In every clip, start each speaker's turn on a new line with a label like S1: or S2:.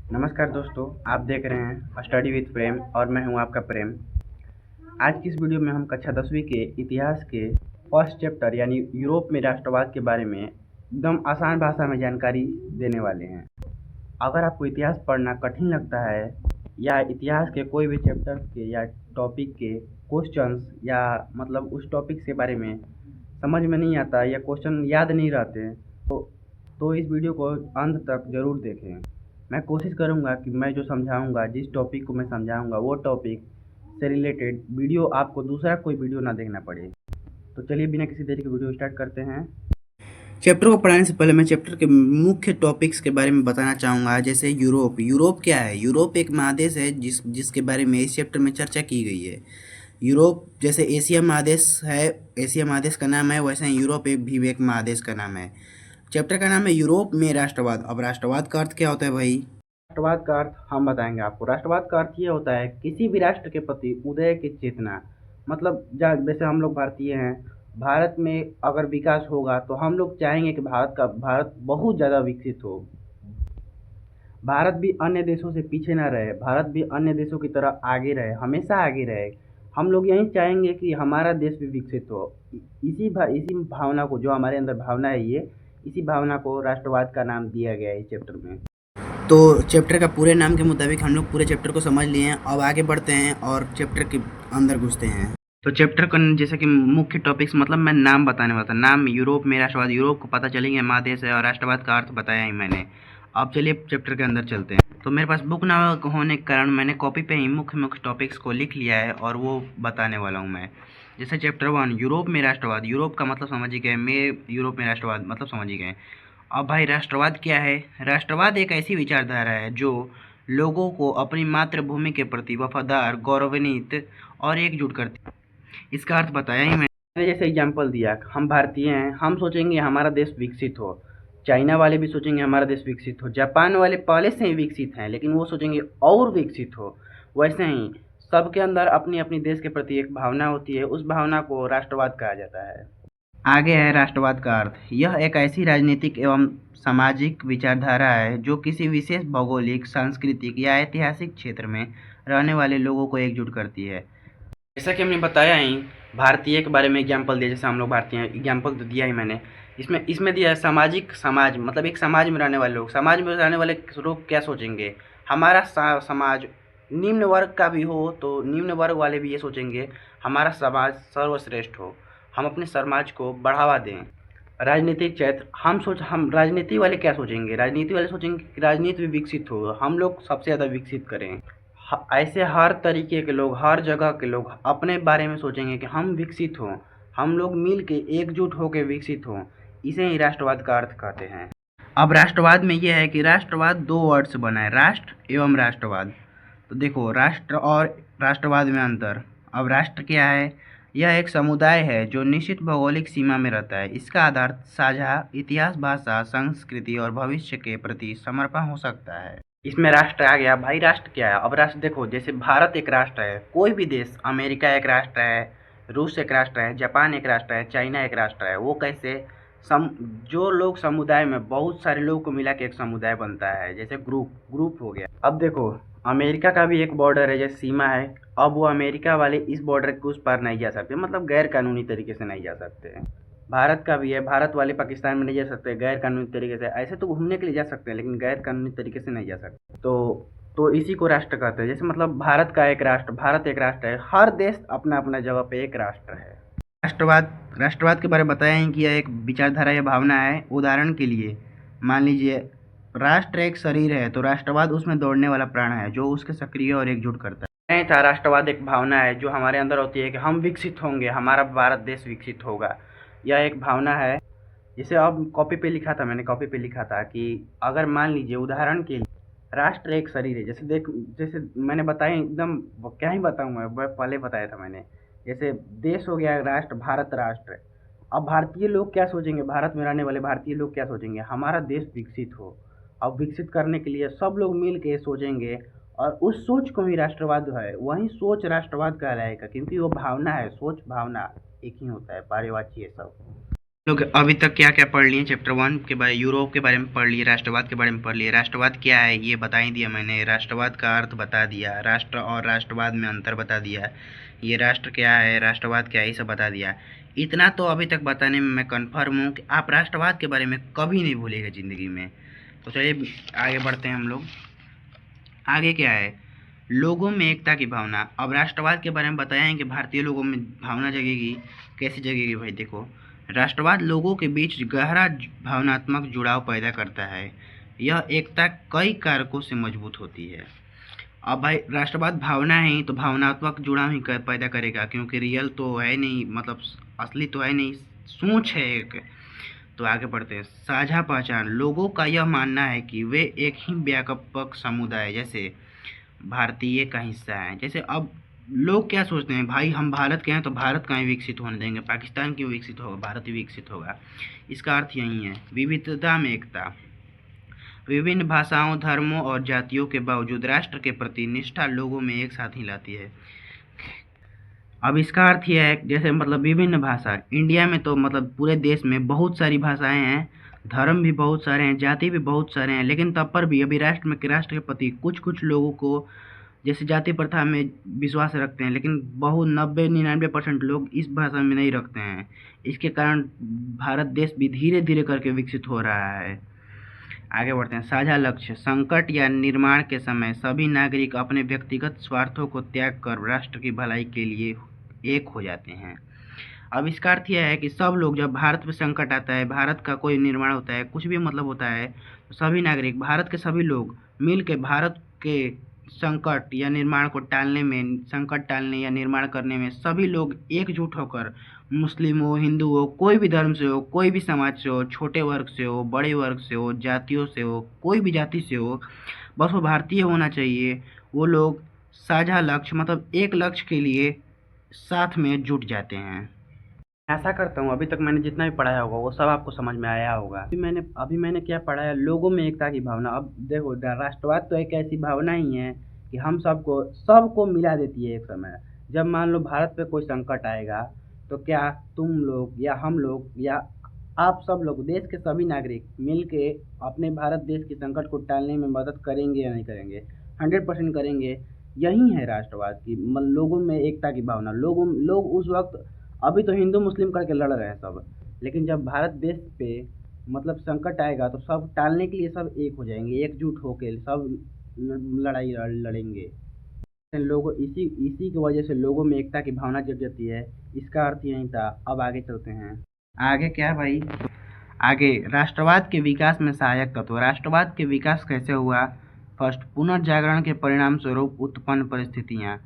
S1: नमस्कार दोस्तों, आप देख रहे हैं स्टडी विद प्रेम और मैं हूं आपका प्रेम। आज की इस वीडियो में हम कक्षा 10वीं के इतिहास के फर्स्ट चैप्टर यानी यूरोप में राष्ट्रवाद के बारे में एकदम आसान भाषा में जानकारी देने वाले हैं। अगर आपको इतिहास पढ़ना कठिन लगता है या इतिहास के कोई भी चैप्टर के या टॉपिक के क्वेश्चंस या मतलब उस टॉपिक के बारे में समझ में नहीं आता या क्वेश्चन याद नहीं रहते तो इस वीडियो को अंत तक ज़रूर देखें। मैं कोशिश करूंगा कि मैं जो समझाऊंगा, जिस टॉपिक को मैं समझाऊंगा वो टॉपिक से रिलेटेड वीडियो आपको दूसरा कोई वीडियो ना देखना पड़े। तो चलिए बिना किसी देरी के वीडियो स्टार्ट करते हैं। चैप्टर को पढ़ाने से पहले मैं चैप्टर के मुख्य टॉपिक्स के बारे में बताना चाहूँगा। जैसे यूरोप क्या है? यूरोप एक महादेश है जिसके बारे में इस चैप्टर में चर्चा की गई है। यूरोप जैसे एशिया महादेश है, एशिया महादेश का नाम है, वैसे ही यूरोप भी एक महादेश का नाम है। चैप्टर का नाम है यूरोप में राष्ट्रवाद। अब राष्ट्रवाद का अर्थ क्या होता है भाई? राष्ट्रवाद का अर्थ हम बताएंगे आपको। राष्ट्रवाद का अर्थ ये होता है किसी भी राष्ट्र के प्रति उदय की चेतना। मतलब जैसे हम लोग भारतीय हैं, भारत में अगर विकास होगा तो हम लोग चाहेंगे कि भारत बहुत ज़्यादा विकसित हो। भारत भी अन्य देशों से पीछे ना रहे, भारत भी अन्य देशों की तरह आगे रहे, हमेशा आगे रहे। हम लोग यही चाहेंगे कि हमारा देश भी विकसित हो। इसी भावना को, जो हमारे अंदर भावना है, इसी भावना को राष्ट्रवाद का नाम दिया गया है इस चैप्टर में। तो चैप्टर का पूरे नाम के मुताबिक हम लोग पूरे चैप्टर को समझ लिए हैं। अब आगे बढ़ते हैं और चैप्टर के अंदर घुसते हैं। तो चैप्टर का जैसे कि मुख्य टॉपिक्स, मतलब मैं नाम बताने वाला था। नाम यूरोप में राष्ट्रवाद, यूरोप को पता चलेंगे महादेश है, और राष्ट्रवाद का अर्थ बताया ही मैंने। अब चलिए चैप्टर के अंदर चलते हैं। तो मेरे पास बुक ना होने के कारण मैंने कॉपी पे ही मुख्य मुख्य टॉपिक्स को लिख लिया है और वो बताने वाला हूँ मैं। जैसे चैप्टर 1 यूरोप में राष्ट्रवाद। यूरोप का मतलब समझ ही गए, में यूरोप में राष्ट्रवाद मतलब समझ ही गए। अब भाई राष्ट्रवाद क्या है? राष्ट्रवाद एक ऐसी विचारधारा है जो लोगों को अपनी मातृभूमि के प्रति वफादार, गौरवान्वित और एकजुट करती है। इसका अर्थ बताया ही मैंने। जैसे एग्जाम्पल दिया, हम भारतीय हैं, हम सोचेंगे हमारा देश विकसित हो। चाइना वाले भी सोचेंगे हमारा देश विकसित हो। जापान वाले पहले से ही विकसित हैं लेकिन वो सोचेंगे और विकसित हो। वैसे ही सबके अंदर अपनी अपनी देश के प्रति एक भावना होती है, उस भावना को राष्ट्रवाद कहा जाता है। आगे है राष्ट्रवाद का अर्थ। यह एक ऐसी राजनीतिक एवं सामाजिक विचारधारा है जो किसी विशेष भौगोलिक, सांस्कृतिक या ऐतिहासिक क्षेत्र में रहने वाले लोगों को एकजुट करती है। जैसा कि हमने बताया ही, भारतीय के बारे में एग्जाम्पल दिया। जैसे हम लोग भारतीय हैं, एग्जाम्पल तो दिया ही मैंने। इसमें दिया है सामाजिक। समाज मतलब एक समाज में रहने वाले लोग। समाज में रहने वाले लोग क्या सोचेंगे? हमारा समाज निम्न वर्ग का भी हो तो निम्न वर्ग वाले भी ये सोचेंगे हमारा समाज सर्वश्रेष्ठ हो, हम अपने समाज को बढ़ावा दें। राजनीतिक क्षेत्र, हम राजनीति वाले क्या सोचेंगे? राजनीति वाले सोचेंगे कि राजनीति भी विकसित हो, हम लोग सबसे ज़्यादा विकसित करें। ऐसे हर तरीके के लोग, हर जगह के लोग अपने बारे में सोचेंगे कि हम विकसित हों, हम लोग मिल के एकजुट होकर विकसित हों। इसे ही राष्ट्रवाद का अर्थ कहते हैं। अब राष्ट्रवाद में यह है कि राष्ट्रवाद 2 वर्ड से बना है, राष्ट्र एवं राष्ट्रवाद। तो देखो, राष्ट्र और राष्ट्रवाद में अंतर। अब राष्ट्र क्या है? यह एक समुदाय है जो निश्चित भौगोलिक सीमा में रहता है। इसका आधार साझा इतिहास, भाषा, संस्कृति और भविष्य के प्रति समर्पण हो सकता है। इसमें राष्ट्र आ गया। भाई राष्ट्र क्या है? अब राष्ट्र देखो, जैसे भारत एक राष्ट्र है, कोई भी देश, अमेरिका एक राष्ट्र है, रूस एक राष्ट्र है, जापान एक राष्ट्र है, चाइना एक राष्ट्र है। वो कैसे? जो लोग समुदाय में बहुत सारे लोगों को मिला के एक समुदाय बनता है, जैसे ग्रुप हो गया। अब देखो, अमेरिका का भी एक बॉर्डर है, जैसे सीमा है। अब वो अमेरिका वाले इस बॉर्डर के उस पार नहीं जा सकते, मतलब गैर कानूनी तरीके से नहीं जा सकते। भारत का भी है, भारत वाले पाकिस्तान में नहीं जा सकते गैर कानूनी तरीके से। ऐसे तो घूमने के लिए जा सकते हैं लेकिन गैर कानूनी तरीके से नहीं जा सकते। तो इसी को राष्ट्र कहते हैं। जैसे मतलब भारत का एक राष्ट्र, भारत एक राष्ट्र है। हर देश अपना अपना जगह पे एक राष्ट्र है। राष्ट्रवाद के बारे में बताया है कि यह एक विचारधारा या भावना है। उदाहरण के लिए मान लीजिए राष्ट्र एक शरीर है तो राष्ट्रवाद उसमें दौड़ने वाला प्राण है जो उसके सक्रिय और एकजुट करता है। नहीं था, राष्ट्रवाद एक भावना है जो हमारे अंदर होती है कि हम विकसित होंगे, हमारा भारत देश विकसित होगा। यह एक भावना है। जैसे अब कॉपी पे लिखा था, मैंने कॉपी पे लिखा था कि अगर मान लीजिए उदाहरण के लिए राष्ट्र एक शरीर है। जैसे मैंने बताया एकदम, क्या ही बताऊँ मैं, पहले बताया था मैंने। जैसे देश हो गया राष्ट्र, भारत राष्ट्र। अब भारतीय लोग क्या सोचेंगे? भारत में रहने वाले भारतीय लोग क्या सोचेंगे? हमारा देश विकसित हो। अब विकसित करने के लिए सब लोग मिल के सोचेंगे और उस सोच को ही राष्ट्रवाद है, वही सोच राष्ट्रवाद कहलाएगा, क्योंकि वो भावना है। सोच भावना एक ही होता है, पर्यायवाची है सब। लोग अभी तक क्या क्या पढ़ लिए? चैप्टर 1 के बारे यूरोप के बारे में पढ़ लिए, राष्ट्रवाद के बारे में पढ़ लिए। राष्ट्रवाद क्या है ये बता ही दिया मैंने, राष्ट्रवाद का अर्थ बता दिया, राष्ट्र और राष्ट्रवाद में अंतर बता दिया, ये राष्ट्र क्या है, राष्ट्रवाद क्या है, ये सब बता दिया। इतना तो अभी तक बताने में मैं कन्फर्म हूँ कि आप राष्ट्रवाद के बारे में कभी नहीं भूलेगा ज़िंदगी में। तो चलिए आगे बढ़ते हैं हम लोग। आगे क्या है? लोगों में एकता की भावना। अब राष्ट्रवाद के बारे में बताया है कि भारतीय लोगों में भावना जगेगी। कैसे जगेगी भाई? देखो, राष्ट्रवाद लोगों के बीच गहरा भावनात्मक जुड़ाव पैदा करता है। यह एकता कई कारकों से मजबूत होती है। अब भाई राष्ट्रवाद भावना है तो भावनात्मक जुड़ाव ही पैदा करेगा, क्योंकि रियल तो है नहीं, मतलब असली तो है नहीं, सोच है एक। तो आगे बढ़ते हैं। साझा पहचान। लोगों का यह मानना है कि वे एक ही व्यापक समुदाय जैसे भारतीय का हिस्सा है। जैसे अब लोग क्या सोचते हैं, भाई हम भारत के हैं तो भारत का ही विकसित होने देंगे, पाकिस्तान क्यों विकसित होगा, भारत ही विकसित होगा। इसका अर्थ यही है, विविधता में एकता। विभिन्न भाषाओं, धर्मों और जातियों के बावजूद राष्ट्र के प्रति निष्ठा लोगों में एक साथ ही लाती है। अब इसका अर्थ यह है, जैसे मतलब विभिन्न भाषा, इंडिया में तो मतलब पूरे देश में बहुत सारी भाषाएं हैं, धर्म भी बहुत सारे हैं, जाति भी बहुत सारे हैं, लेकिन तब पर भी अभी राष्ट्र के प्रति कुछ कुछ लोगों को जैसे जाति प्रथा में विश्वास रखते हैं, लेकिन बहुत 90-99% लोग इस भाषा में नहीं रखते हैं। इसके कारण भारत देश भी धीरे धीरे करके विकसित हो रहा है। आगे बढ़ते हैं। साझा लक्ष्य। संकट या निर्माण के समय सभी नागरिक अपने व्यक्तिगत स्वार्थों को त्याग कर राष्ट्र की भलाई के लिए एक हो जाते हैं। अब इसका अर्थ यह है कि सब लोग, जब भारत पे संकट आता है, भारत का कोई निर्माण होता है, कुछ भी मतलब होता है, तो सभी नागरिक, भारत के सभी लोग मिल के भारत के संकट या निर्माण को टालने में, संकट टालने या निर्माण करने में सभी लोग एकजुट होकर, मुस्लिम हो, हिंदू हो, कोई भी धर्म से हो, कोई भी समाज से हो, छोटे वर्ग से हो, बड़े वर्ग से हो, जातियों से हो, कोई भी जाति से हो, बस वो भारतीय होना चाहिए। वो लोग साझा लक्ष्य, मतलब एक लक्ष्य के लिए साथ में जुट जाते हैं। आशा करता हूँ अभी तक मैंने जितना भी पढ़ाया होगा वो सब आपको समझ में आया होगा। अभी मैंने क्या पढ़ाया? लोगों में एकता की भावना। अब देखो, राष्ट्रवाद तो एक ऐसी भावना ही है कि हम सबको मिला देती है एक समय। जब मान लो भारत पे कोई संकट आएगा, तो क्या तुम लोग या हम लोग या आप सब लोग, देश के सभी नागरिक मिल के अपने भारत देश के संकट को टालने में मदद करेंगे या नहीं करेंगे? 100% करेंगे। यही है राष्ट्रवाद की, लोगों में एकता की भावना। लोग उस वक्त, अभी तो हिंदू मुस्लिम करके लड़ रहे हैं सब, लेकिन जब भारत देश पे मतलब संकट आएगा तो सब टालने के लिए सब एक हो जाएंगे, एकजुट होकर सब लड़ाई लड़ेंगे। लोगों इसी इसी की वजह से लोगों में एकता की भावना जग जाती है। इसका अर्थ यही था। अब आगे चलते हैं। आगे क्या भाई? आगे राष्ट्रवाद के विकास में सहायक तत्व। राष्ट्रवाद के विकास कैसे हुआ? फर्स्ट, पुनर्जागरण के परिणाम स्वरूप उत्पन्न परिस्थितियाँ।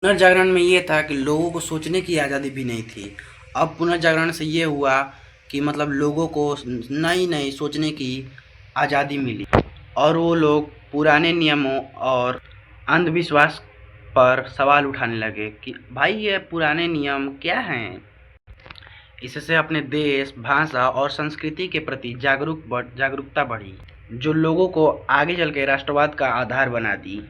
S1: पुनर्जागरण में ये था कि लोगों को सोचने की आज़ादी भी नहीं थी। अब पुनर्जागरण से ये हुआ कि मतलब लोगों को नई नई सोचने की आज़ादी मिली, और वो लोग पुराने नियमों और अंधविश्वास पर सवाल उठाने लगे कि भाई ये पुराने नियम क्या हैं। इससे अपने देश, भाषा और संस्कृति के प्रति जागरूकता बढ़ी, जो लोगों को आगे चल के राष्ट्रवाद का आधार बना दी।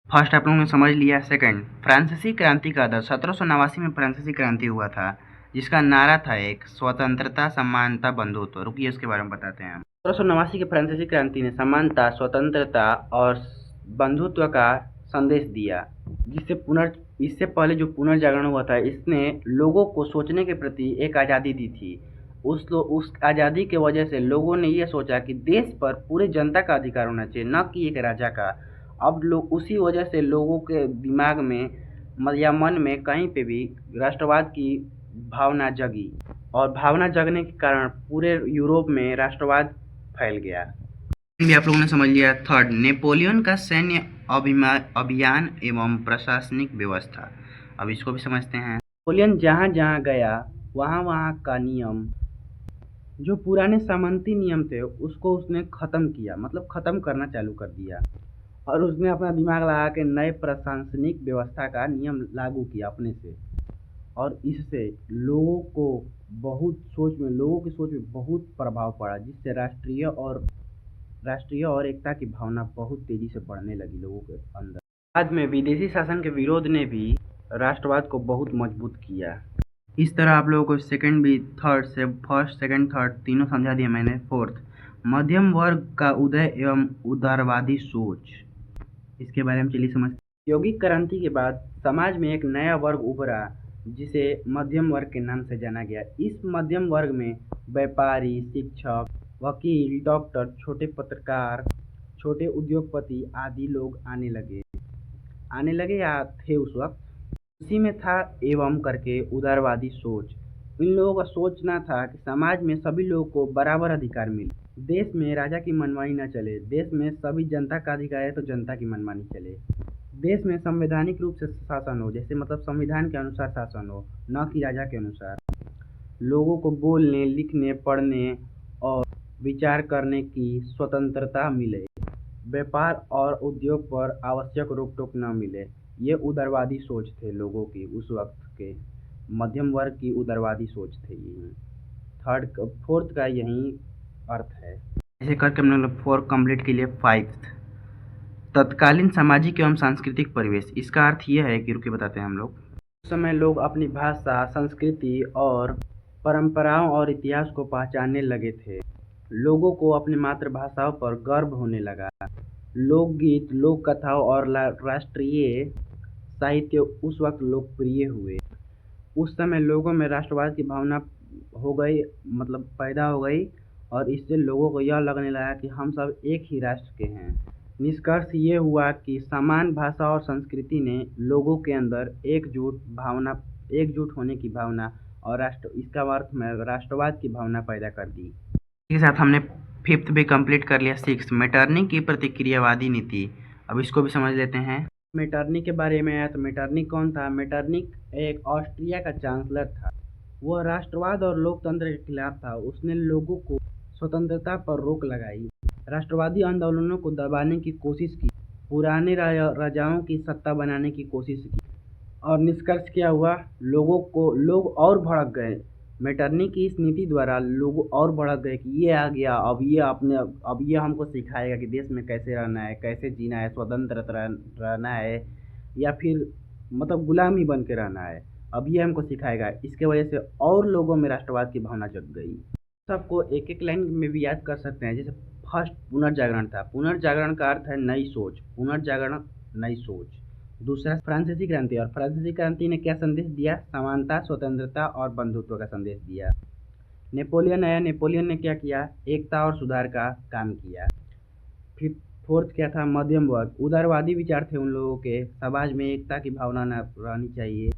S1: फर्स्ट आप लोगों ने समझ लिया। सेकंड, फ्रांसीसी क्रांति का आदर्श। 1789 में फ्रांसीसी क्रांति हुआ था, जिसका नारा था एक स्वतंत्रता, समानता, बंधुत्व। रुकिए, उसके बारे में बताते हैं। 1789 की फ्रांसीसी क्रांति ने समानता, स्वतंत्रता और बंधुत्व का संदेश दिया, इससे पहले जो पुनर्जागरण हुआ था, इसने लोगों को सोचने के प्रति एक आज़ादी दी थी। उस आज़ादी के वजह से लोगों ने ये सोचा कि देश पर पूरे जनता का अधिकार होना चाहिए, न कि एक राजा का। अब लोग उसी वजह से लोगों के दिमाग में या मन में कहीं पे भी राष्ट्रवाद की भावना जगी, और भावना जगने के कारण पूरे यूरोप में राष्ट्रवाद फैल गया। भी आप लोगों ने समझ लिया। थर्ड, नेपोलियन का सैन्य अभियान एवं प्रशासनिक व्यवस्था। अब इसको भी समझते हैं। नेपोलियन जहाँ जहाँ गया वहाँ वहाँ का नियम, जो पुराने सामंती नियम थे, उसको उसने ख़त्म किया, मतलब ख़त्म करना चालू कर दिया, और उसने अपना दिमाग लगा के नए प्रशासनिक व्यवस्था का नियम लागू किया अपने से, और इससे लोगों की सोच में बहुत प्रभाव पड़ा, जिससे राष्ट्रीय और एकता की भावना बहुत तेजी से बढ़ने लगी लोगों के अंदर। बाद में विदेशी शासन के विरोध ने भी राष्ट्रवाद को बहुत मजबूत किया। इस तरह आप लोगों को सेकंड भी थर्ड से फर्स्ट सेकंड थर्ड तीनों समझा दिया मैंने। फोर्थ, मध्यम वर्ग का उदय एवं उदारवादी सोच, इसके बारे में चलिए समझते हैं। औद्योगिक क्रांति के बाद समाज में एक नया वर्ग उभरा जिसे मध्यम वर्ग के नाम से जाना गया। इस मध्यम वर्ग में व्यापारी, शिक्षक, वकील, डॉक्टर, छोटे पत्रकार, छोटे उद्योगपति आदि लोग आने लगे या थे उस वक्त। उसी में था एवं करके उदारवादी सोच। इन लोगों का सोचना था कि समाज में सभी लोगों को बराबर अधिकार मिले, देश में राजा की मनमानी न चले, देश में सभी जनता का अधिकार है तो जनता की मनमानी चले, देश में संवैधानिक रूप से शासन हो, जैसे मतलब संविधान के अनुसार शासन हो, न कि राजा के अनुसार। लोगों को बोलने, लिखने, पढ़ने और विचार करने की स्वतंत्रता मिले, व्यापार और उद्योग पर आवश्यक रोक टोक न मिले। ये उदारवादी सोच थे लोगों की, उस वक्त के मध्यम वर्ग की उदारवादी सोच थे ये। फोर्थ का यही अर्थ है। ऐसे करके हम लोग 4 कंप्लीट के लिए 5, तत्कालीन सामाजिक एवं सांस्कृतिक परिवेश। इसका अर्थ यह है कि रुके बताते हैं हम लोग। उस समय लोग अपनी भाषा, संस्कृति और परंपराओं और इतिहास को पहचानने लगे थे। लोगों को अपनी मातृभाषाओं पर गर्व होने लगा। लोकगीत, लोक कथाओं और राष्ट्रीय साहित्य उस वक्त लोकप्रिय हुए। उस समय लोगों में राष्ट्रवाद की भावना हो गई, मतलब पैदा हो गई, और इससे लोगों को यह लगने लगा कि हम सब एक ही राष्ट्र के हैं। निष्कर्ष ये हुआ कि समान भाषा और संस्कृति ने लोगों के अंदर एकजुट होने की भावना और इसका अर्थ में राष्ट्रवाद की भावना पैदा कर दी। इसके साथ हमने 5th भी कंप्लीट कर लिया। 6, मेटरनिक की प्रतिक्रियावादी नीति। अब इसको भी समझ लेते हैं। मेटरनिक के बारे में है तो मेटरनिक कौन था? मेटरनिक एक ऑस्ट्रिया का चांसलर था। वह राष्ट्रवाद और लोकतंत्र के खिलाफ था। उसने लोगों को स्वतंत्रता पर रोक लगाई, राष्ट्रवादी आंदोलनों को दबाने की कोशिश की, पुराने राजाओं की सत्ता बनाने की कोशिश की, और निष्कर्ष क्या हुआ? लोग और भड़क गए। मेटरनिक की इस नीति द्वारा लोग और भड़क गए कि ये आ गया, अब ये हमको सिखाएगा कि देश में कैसे रहना है, कैसे जीना है, स्वतंत्र रहना है या फिर मतलब गुलाम ही बन के रहना है। अब ये हमको सिखाएगा। इसके वजह से और लोगों में राष्ट्रवाद की भावना जग गई। सबको एक एक लाइन में भी याद कर सकते हैं। जैसे फर्स्ट पुनर्जागरण था। पुनर्जागरण का अर्थ है नई सोच, पुनर्जागरण नई सोच। दूसरा फ्रांसीसी क्रांति, और फ्रांसीसी क्रांति ने क्या संदेश दिया? समानता, स्वतंत्रता और बंधुत्व का संदेश दिया। नेपोलियन आया। नेपोलियन ने क्या किया? एकता और सुधार का काम किया। फिर फोर्थ क्या था? मध्यम वर्ग। उदारवादी विचार थे उन लोगों के, समाज में एकता की भावना न रहनी चाहिए।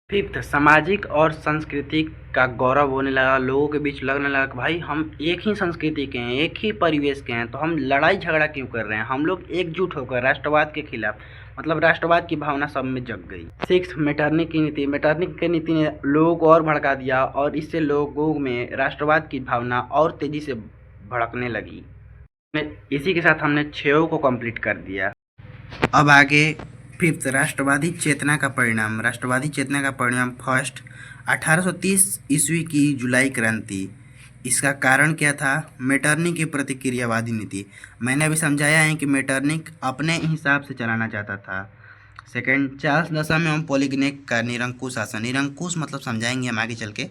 S1: 5th, सामाजिक और सांस्कृतिक का गौरव होने लगा। लोगों के बीच लगने लगा कि भाई हम एक ही संस्कृति के हैं, एक ही परिवेश के हैं, तो हम लड़ाई झगड़ा क्यों कर रहे हैं? हम लोग एकजुट होकर राष्ट्रवाद के खिलाफ, मतलब राष्ट्रवाद की भावना सब में जग गई। 6, मेटरनिक की नीति। मेटरनिक की नीति ने लोगों को और भड़का दिया और इससे लोगों में राष्ट्रवाद की भावना और तेजी से भड़कने लगी। इसी के साथ हमने 6 को कंप्लीट कर दिया। अब आगे 5th, राष्ट्रवादी चेतना का परिणाम। राष्ट्रवादी चेतना का परिणाम फर्स्ट, 1830 ईस्वी की जुलाई क्रांति। इसका कारण क्या था? मेटरनिक की प्रतिक्रियावादी नीति। मैंने अभी समझाया है कि मेटरनिक अपने हिसाब से चलाना चाहता था। सेकंड, चार्ल्स दशम एवं पॉलीग्नेक का निरंकुश शासन। निरंकुश मतलब समझाएंगे हम आगे चल के।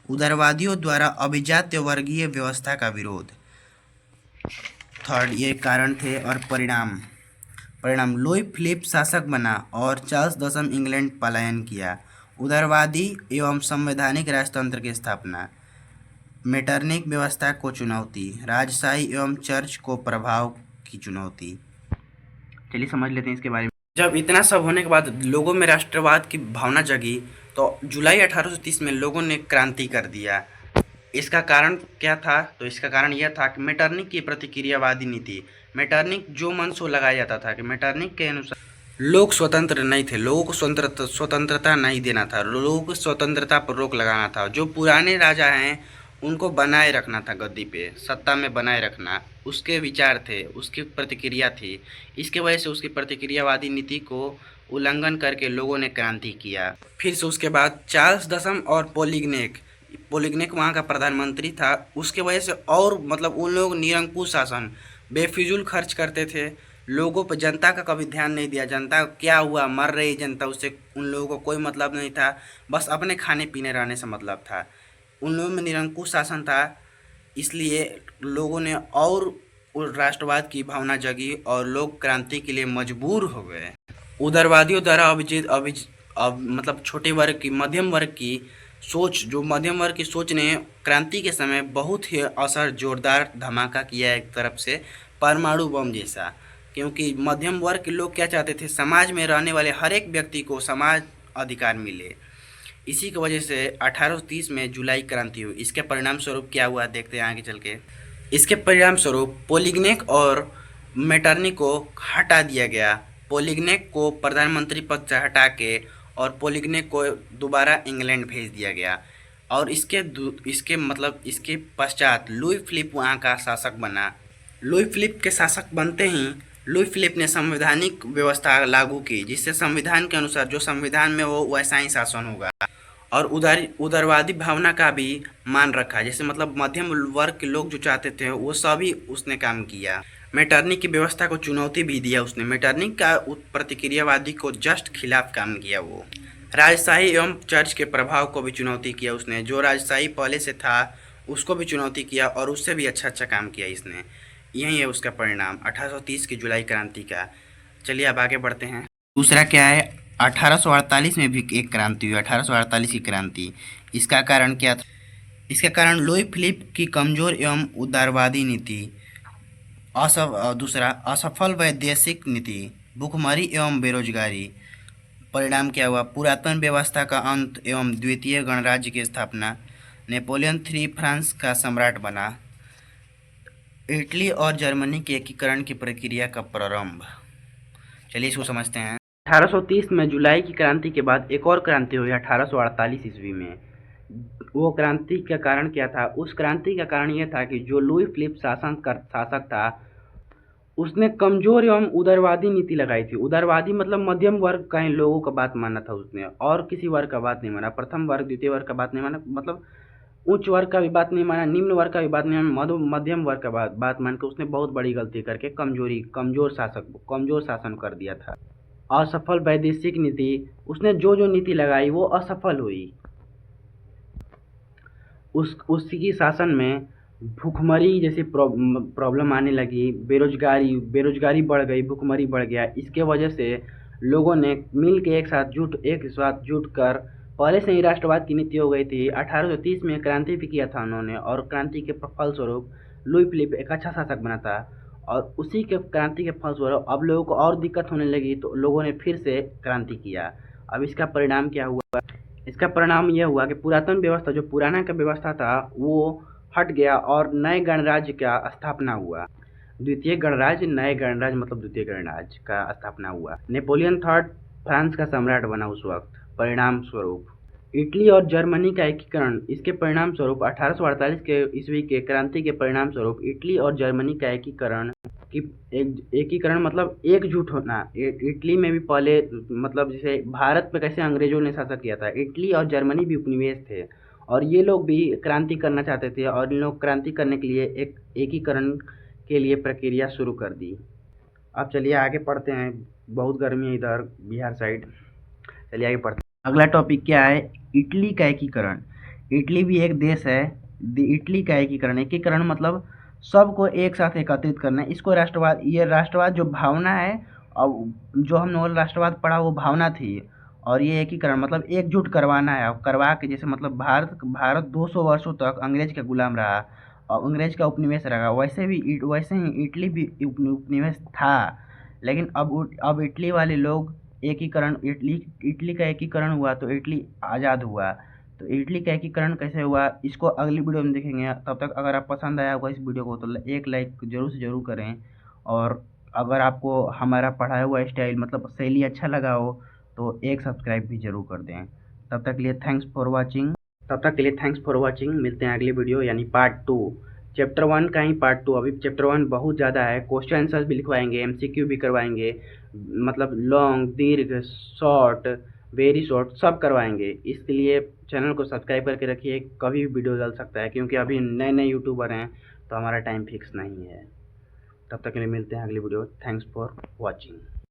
S1: उदारवादियों द्वारा अभिजात्य वर्गीय व्यवस्था का विरोध। थर्ड, ये कारण थे। और परिणाम लुई फिलिप शासक बना और चार्ल्स दशम इंग्लैंड पलायन किया। उदारवादी एवं संवैधानिक राजतंत्र की स्थापना। मेटरनिक व्यवस्था को चुनौती। राजशाही एवं चर्च को प्रभाव की चुनौती। चलिए समझ लेते हैं इसके बारे में। जब इतना सब होने के बाद लोगों में राष्ट्रवाद की भावना जगी तो जुलाई 1830 में लोगों ने क्रांति कर दिया। इसका कारण क्या था? तो इसका कारण यह था कि मेटरनिक की प्रतिक्रियावादी नीति। मेटरनिक जो मन सो लगाया जाता था कि मेटरनिक के अनुसार लोग स्वतंत्र नहीं थे, लोगों को स्वतंत्रता नहीं देना था, लोगों को स्वतंत्रता पर रोक लगाना था। जो पुराने राजा हैं उनको बनाए रखना था, गद्दी पे सत्ता में बनाए रखना, उसके विचार थे, उसकी प्रतिक्रिया थी। इसके वजह से उसकी प्रतिक्रियावादी नीति को उल्लंघन करके लोगों ने क्रांति किया। फिर से उसके बाद चार्ल्स दशम और पॉलीग्नेक वहाँ का प्रधानमंत्री था। उसके वजह से और मतलब उन लोग निरंकुश शासन, बेफिजूल खर्च करते थे, लोगों पर, जनता का कभी ध्यान नहीं दिया। जनता क्या हुआ, मर रही जनता, उससे उन लोगों को कोई मतलब नहीं था। बस अपने खाने पीने रहने से मतलब था। उन लोगों में निरंकुश शासन था, इसलिए लोगों ने और राष्ट्रवाद की भावना जगी और लोग क्रांति के लिए मजबूर हो गए। उदारवादियों द्वारा अब मतलब छोटे वर्ग की, मध्यम वर्ग की सोच, जो मध्यम वर्ग की सोच ने क्रांति के समय बहुत ही असर, जोरदार धमाका किया एक तरफ से, परमाणु बम जैसा। क्योंकि मध्यम वर्ग के लोग क्या चाहते थे, समाज में रहने वाले हर एक व्यक्ति को समान अधिकार मिले। इसी की वजह से 1830 में जुलाई क्रांति हुई। इसके परिणाम स्वरूप क्या हुआ देखते हैं आगे चल के। इसके परिणाम स्वरूप पोलिग्नेक और मेटरनी को हटा दिया गया। पोलिग्नेक को प्रधानमंत्री पद से हटा के और पोलिग्नेक को दोबारा इंग्लैंड भेज दिया गया। और इसके पश्चात लुई फिलिप वहाँ का शासक बना। लुई फिलिप के शासक बनते ही लुई फिलिप ने संवैधानिक व्यवस्था लागू की, जिससे संविधान के अनुसार जो संविधान में वो वैसा ही शासन होगा। और उदारवादी भावना का भी मान रखा, जैसे मतलब मध्यम वर्ग के लोग जो चाहते थे वो सभी उसने काम किया। मेटरनी की व्यवस्था को चुनौती भी दिया उसने। मेटरनी का प्रतिक्रियावादी को जस्ट खिलाफ काम किया वो। राजशाही एवं चर्च के प्रभाव को भी चुनौती किया उसने। जो राजशाही पहले से था उसको भी चुनौती किया और उससे भी अच्छा काम किया इसने। यही है उसका परिणाम 1830 की जुलाई क्रांति का। चलिए अब आगे बढ़ते हैं। दूसरा क्या है, 1848 में भी एक क्रांति हुई, 1848 की क्रांति। इसका कारण क्या था? इसका कारण लुई फिलिप की कमजोर एवं उदारवादी नीति, दूसरा असफल वैदेशिक नीति, भूखमरी एवं बेरोजगारी। परिणाम क्या हुआ? पुरातन व्यवस्था का अंत एवं द्वितीय गणराज्य की स्थापना। नेपोलियन III फ्रांस का सम्राट बना। इटली और जर्मनी के एकीकरण की प्रक्रिया का प्रारंभ। चलिए इसको समझते हैं। 1830 में जुलाई की क्रांति के बाद एक और क्रांति हुई 1848 ईस्वी में। वो क्रांति का कारण क्या था? उस क्रांति का कारण यह था कि जो लुई फिलिप शासक था उसने कमजोर एवं उदारवादी नीति लगाई थी। उदारवादी मतलब मध्यम वर्ग का इन लोगों का बात माना था उसने, और किसी वर्ग का बात नहीं माना। प्रथम वर्ग, द्वितीय वर्ग का बात नहीं माना, मतलब उच्च वर्ग का भी बात नहीं माना, निम्न वर्ग का भी बात नहीं माना, मध्यम वर्ग का बात मान के उसने बहुत बड़ी गलती करके कमजोर शासन कर दिया था। असफल वैदेशिक नीति, उसने जो नीति लगाई वो असफल हुई। उसकी शासन में भूखमरी जैसी प्रॉब्लम आने लगी, बेरोजगारी बढ़ गई, भूखमरी बढ़ गया। इसके वजह से लोगों ने मिल के एक साथ जुट कर, पहले से ही राष्ट्रवाद की नीति हो गई थी। 1830 में क्रांति भी किया था उन्होंने, और क्रांति के फलस्वरूप लुई फिलिप एक अच्छा शासक बना था। और उसी के क्रांति के फलस्वरूप अब लोगों को और दिक्कत होने लगी, तो लोगों ने फिर से क्रांति किया। अब इसका परिणाम क्या हुआ? इसका परिणाम यह हुआ कि पुरातन व्यवस्था, जो पुराना का व्यवस्था था, वो हट गया और नए गणराज्य का स्थापना हुआ। नए गणराज्य मतलब द्वितीय गणराज्य का स्थापना हुआ। नेपोलियन III फ्रांस का सम्राट बना उस वक्त। परिणाम स्वरूप इटली और जर्मनी का एकीकरण। इसके परिणाम स्वरूप 1848 के ईस्वी के क्रांति के परिणाम स्वरूप इटली और जर्मनी का एकीकरण मतलब एकजुट होना। इटली में भी पहले, मतलब जैसे भारत पे कैसे अंग्रेजों ने शासन किया था, इटली और जर्मनी भी उपनिवेश थे, और ये लोग भी क्रांति करना चाहते थे, और इन लोग क्रांति करने के लिए एक एकीकरण के लिए प्रक्रिया शुरू कर दी। अब चलिए आगे पढ़ते हैं। बहुत गर्मी है इधर बिहार साइड। चलिए आगे पढ़ते हैं। अगला टॉपिक क्या है? इटली का एकीकरण। इटली भी एक देश है। इटली का एकीकरण मतलब सबको एक साथ एकत्रित करना है। इसको राष्ट्रवाद जो भावना है, अब जो हम लोग राष्ट्रवाद पढ़ा वो भावना थी, और ये एकीकरण मतलब एकजुट करवाना है। करवा के, जैसे मतलब भारत 200 वर्षों तक अंग्रेज का गुलाम रहा और अंग्रेज का उपनिवेश रहा, वैसे ही इटली भी उपनिवेश था। लेकिन अब इटली वाले लोग इटली का एकीकरण हुआ तो इटली आज़ाद हुआ। तो इटली का एकीकरण कैसे हुआ, इसको अगली वीडियो में देखेंगे। तब तक अगर आप पसंद आया होगा इस वीडियो को तो एक लाइक जरूर से जरूर करें, और अगर आपको हमारा पढ़ाया हुआ स्टाइल मतलब शैली अच्छा लगा हो तो एक सब्सक्राइब भी जरूर कर दें। तब तक के लिए थैंक्स फॉर वॉचिंग। मिलते हैं अगली वीडियो यानी पार्ट 2। चैप्टर 1 का ही पार्ट 2। अभी चैप्टर 1 बहुत ज़्यादा है, क्वेश्चन आंसर्स भी लिखवाएंगे, MCQ भी करवाएंगे, मतलब लॉन्ग, दीर्घ, शॉर्ट, वेरी शॉर्ट सब करवाएंगे। इसके लिए चैनल को सब्सक्राइब करके रखिए, कभी भी वीडियो डाल सकता है, क्योंकि अभी नए यूट्यूबर हैं तो हमारा टाइम फिक्स नहीं है। तब तक के लिए मिलते हैं अगली वीडियो। Thanks for watching.